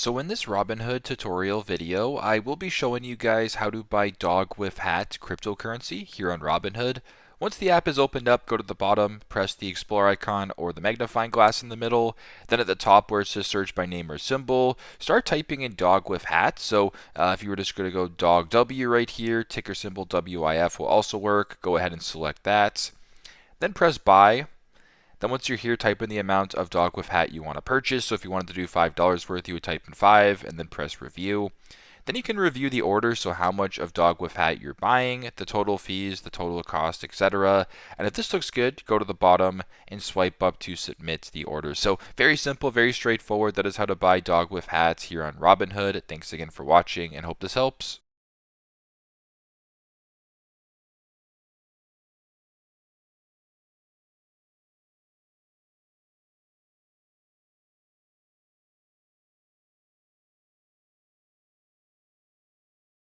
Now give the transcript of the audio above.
So in this Robinhood tutorial video, I will be showing you guys how to buy Dogwifhat cryptocurrency here on Robinhood. Once the app is opened up, go to the bottom, press the Explore icon or the magnifying glass in the middle. Then at the top where it says search by name or symbol, start typing in Dogwifhat. So if you were just going to go Dog W right here, ticker symbol WIF will also work. Go ahead and select that. Then press buy. Then once you're here, type in the amount of Dogwifhat you want to purchase. So if you wanted to do $5 worth, you would type in 5 and then press review. Then you can review the order, so how much of Dogwifhat you're buying, the total fees, the total cost, etc. And if this looks good, go to the bottom and swipe up to submit the order. So very simple, very straightforward. That is how to buy Dogwifhat here on Robinhood. Thanks again for watching and hope this helps.